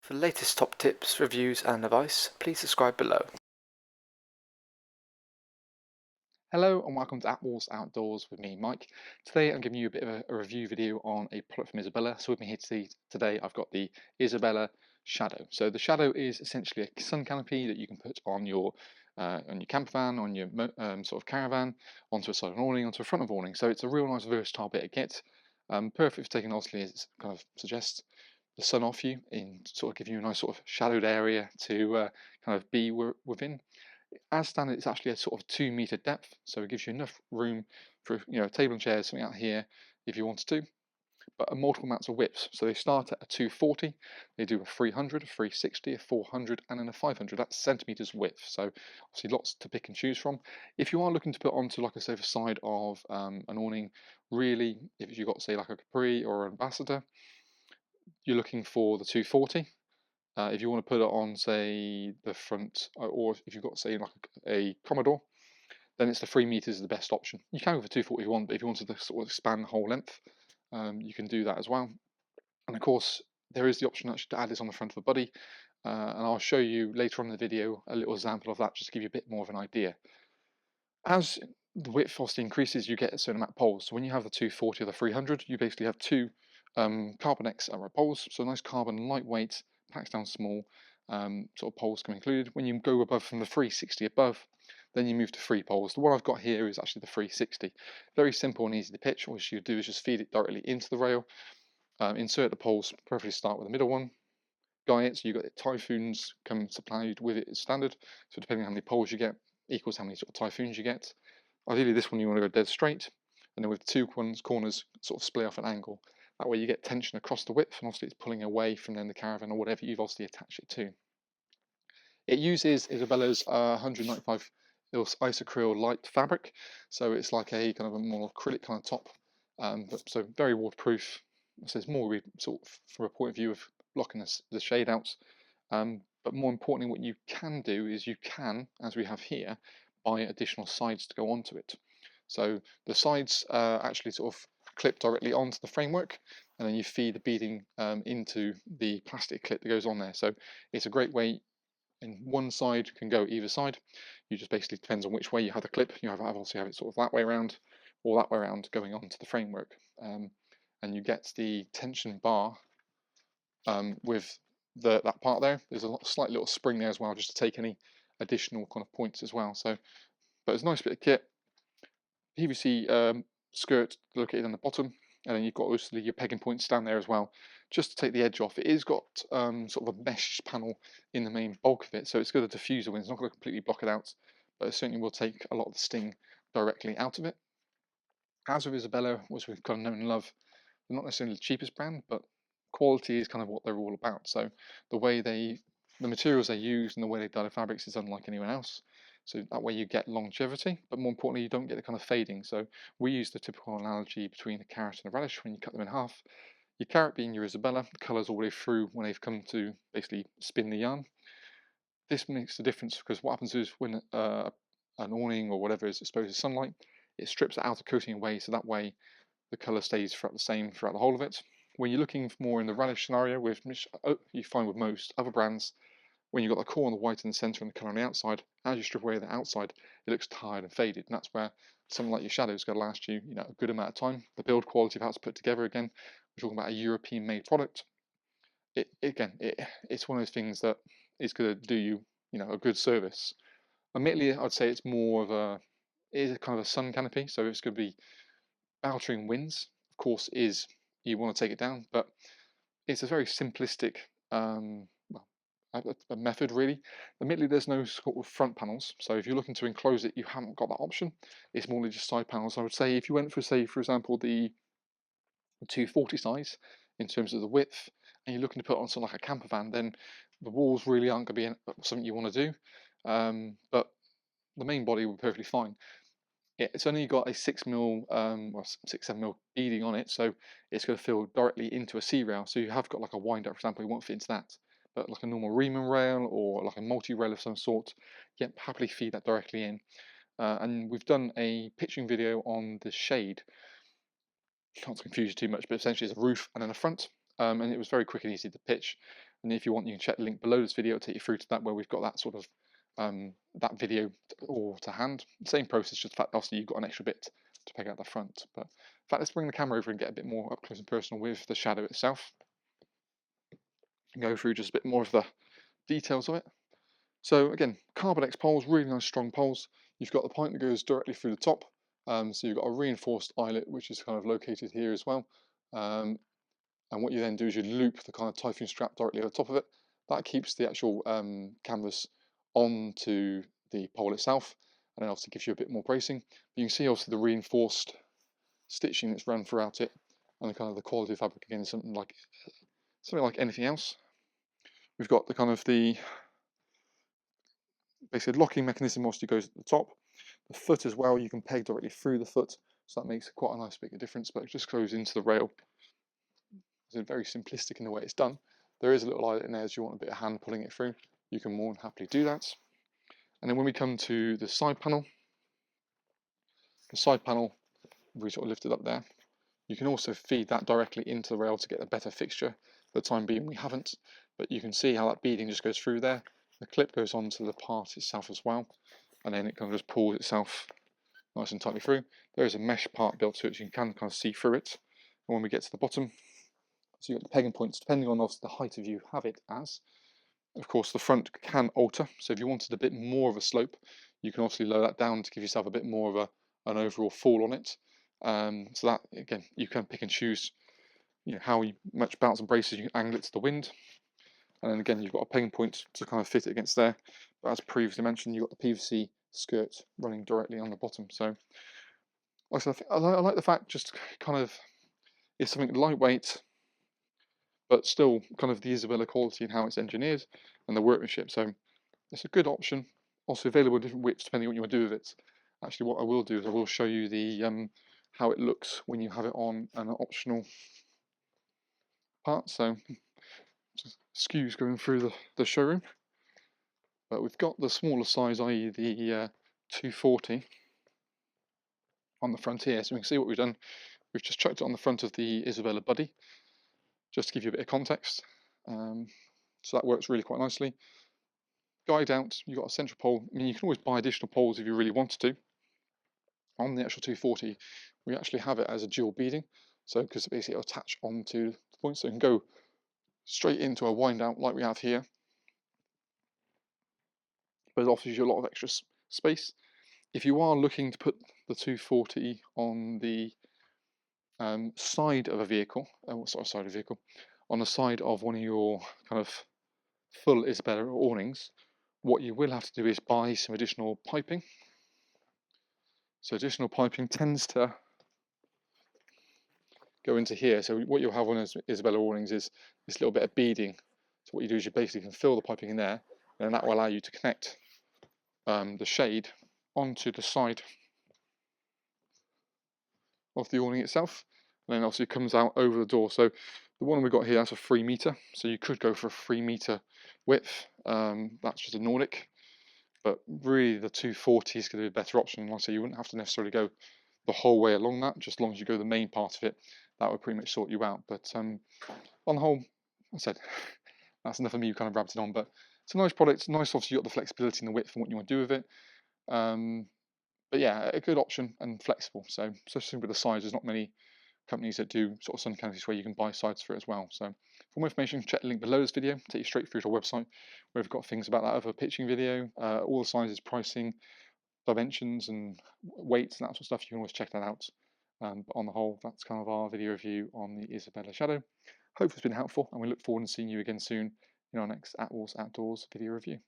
For the latest top tips, reviews and advice, please subscribe below. Hello and welcome to Outwell's Outdoors with me, Mike. Today I'm giving you a bit of a review video on a product from Isabella. So with me here today I've got the Isabella Shadow. So the Shadow is essentially a sun canopy that you can put on your camper van, on your sort of caravan, onto a side of an awning, onto a front of awning. So it's a real nice versatile bit of kit. Perfect for taking, obviously, as it kind of suggests, the sun off you and sort of give you a nice sort of shadowed area to kind of be within. As standard, it's actually a sort of 2 meter depth, so it gives you enough room for a table and chairs, something out here if you wanted to. But multiple amounts of widths, so they start at a 240, they do a 300, a 360, a 400, and then a 500. That's centimeters width, so obviously lots to pick and choose from. If you are looking to put onto, like I say, the side of an awning, really, if you've got, say, like a Capri or an Ambassador, you're looking for the 240. If you want to put it on, say, the front, or if you've got, say, like a Commodore, then it's the 3 meters is the best option. You can go for 240 if you want, but if you wanted to sort of expand the whole length, you can do that as well. And of course, there is the option actually to add this on the front of the body, and I'll show you later on in the video a little example of that, just to give you a bit more of an idea. As the width obviously increases, you get a certain amount of poles. So when you have the 240 or the 300, you basically have two carbon X poles, so nice carbon, lightweight, packs down small, sort of poles come included. When you go above from the 360 above, then you move to 3 poles. The one I've got here is actually the 360. Very simple and easy to pitch. All you do is just feed it directly into the rail, insert the poles, preferably start with the middle one, guy it, so you've got the typhoons come supplied with it as standard. So depending on how many poles you get, equals how many sort of typhoons you get. Ideally this one you want to go dead straight, and then with two corners sort of split off an angle. That way you get tension across the width, and obviously it's pulling away from then the caravan or whatever you've obviously attached it to. It uses Isabella's 195 isocryl light fabric, so it's like a kind of a more acrylic kind of top, but so very waterproof. So it's more sort of from a point of view of blocking the shade out. But more importantly, what you can do is you can, as we have here, buy additional sides to go onto it. So the sides actually sort of clip directly onto the framework, and then you feed the beading into the plastic clip that goes on there. So it's a great way. And one side can go either side. You just basically depends on which way you have the clip. You obviously have it sort of that way around or that way around going onto the framework, and you get the tension bar with that part there. There's a slight little spring there as well, just to take any additional kind of points as well. So, but it's a nice bit of kit. PVC skirt located on the bottom, and then you've got obviously your pegging points down there as well, just to take the edge off. It is got sort of a mesh panel in the main bulk of it, so it's going to diffuse the wind. It's not going to completely block it out, but it certainly will take a lot of the sting directly out of it. As with Isabella, which we've kind of known and love, they're not necessarily the cheapest brand, but quality is kind of what they're all about. So the materials they use and the way they dye the fabrics is unlike anyone else. So that way you get longevity, but more importantly, you don't get the kind of fading. So we use the typical analogy between a carrot and a radish when you cut them in half. Your carrot being your Isabella, the colour's all the way through when they've come to basically spin the yarn. This makes the difference because what happens is when an awning or whatever is exposed to sunlight, it strips the outer coating away, so that way the colour stays throughout the same throughout the whole of it. When you're looking more in the radish scenario, which you find with most other brands, when you've got the core on the white in the centre and the colour on the outside, as you strip away the outside, it looks tired and faded, and that's where something like your Shadow is going to last you, a good amount of time. The build quality of how it's put together, again, we're talking about a European-made product. It's one of those things that is going to do you, a good service. Admittedly, I'd say it's more of it is a kind of a sun canopy, so it's going to be battering winds. Of course, you want to take it down, but it's a very simplistic a method really. Admittedly, there's no sort of front panels, so if you're looking to enclose it, you haven't got that option. It's more just side panels. I would say if you went for, say, for example, the 240 size in terms of the width, and you're looking to put on something like a camper van, then the walls really aren't going to be something you want to do. But the main body will be perfectly fine. It's only got a 6mm, or 6-7mm beading on it, so it's going to fill directly into a C-rail. So you have got like a winder, for example, you won't fit into that. But like a normal Riemann rail or like a multi-rail of some sort, happily feed that directly in. And we've done a pitching video on the shade. Not to confuse you too much, but essentially it's a roof and then a front. And it was very quick and easy to pitch. And if you want, you can check the link below this video to take you through to that, where we've got that sort of that video all to hand. Same process, just the fact obviously you've got an extra bit to peg out the front. But in fact, let's bring the camera over and get a bit more up close and personal with the Shadow itself. And go through just a bit more of the details of it. So again, Carbonex poles, really nice strong poles. You've got the point that goes directly through the top. So you've got a reinforced eyelet, which is kind of located here as well. And what you then do is you loop the kind of typhoon strap directly over the top of it. That keeps the actual canvas onto the pole itself, and then obviously gives you a bit more bracing. But you can see obviously the reinforced stitching that's run throughout it, and the kind of the quality of fabric again is something like anything else. We've got the kind of the basically locking mechanism obviously goes at the top. The foot as well, you can peg directly through the foot, so that makes quite a nice bit of difference, but it just goes into the rail. It's very simplistic in the way it's done. There is a little eyelet in there as you want a bit of hand pulling it through. You can more than happily do that. And then when we come to the side panel, we sort of lift it up there. You can also feed that directly into the rail to get a better fixture. For the time being we haven't, but you can see how that beading just goes through there. The clip goes onto the part itself as well, and then it kind of just pulls itself nice and tightly through. There is a mesh part built to it, so you can kind of see through it. And when we get to the bottom, so you've got the pegging points, depending on the height of you have it as. Of course, the front can alter, so if you wanted a bit more of a slope, you can obviously lower that down to give yourself a bit more of an overall fall on it. So that, again, you can pick and choose how much bounce and braces you can angle it to the wind. And then again, you've got a pegging point to kind of fit it against there. But as previously mentioned, you've got the PVC skirt running directly on the bottom. So I like the fact just kind of it's something lightweight, but still kind of the Isabella quality and how it's engineered and the workmanship. So it's a good option. Also available in different widths depending on what you want to do with it. Actually, what I will do is I will show you the how it looks when you have it on an optional part. So just excuse going through the showroom. But we've got the smaller size, i.e. the 240 on the front here. So we can see what we've done. We've just chucked it on the front of the Isabella Buddy, just to give you a bit of context. So that works really quite nicely. Guide out, you've got a central pole. I mean, you can always buy additional poles if you really wanted to. On the actual 240, we actually have it as a dual beading. So, because basically it'll attach onto the point, so it can go straight into a wind out like we have here. But it offers you a lot of extra space. If you are looking to put the 240 on the side of a vehicle, on the side of one of your kind of full Isabella awnings, what you will have to do is buy some additional piping. So additional piping tends to go into here. So what you'll have on Isabella awnings is this little bit of beading. So what you do is you basically can fill the piping in there, and that will allow you to connect the shade onto the side of the awning itself, and then obviously it comes out over the door. So the one we got here, that's a 3 meter. So you could go for a 3 meter width. That's just a Nordic, but really the 240 is going to be a better option. Like I say, you wouldn't have to necessarily go the whole way along that. Just as long as you go the main part of it, that would pretty much sort you out. But on the whole, I said that's enough of me kind of rabbiting on. But it's a nice product. Nice, obviously, you got the flexibility and the width and what you want to do with it. But yeah, a good option and flexible. So especially with the size, there's not many companies that do sort of sun canopies where you can buy sides for it as well. So for more information, check the link below this video, take you straight through to our website where we've got things about that other pitching video, all the sizes, pricing, dimensions and weights and that sort of stuff. You can always check that out. But on the whole, that's kind of our video review on the Isabella Shadow. Hope it's been helpful, and we look forward to seeing you again soon in our next Outwell Outdoors video review.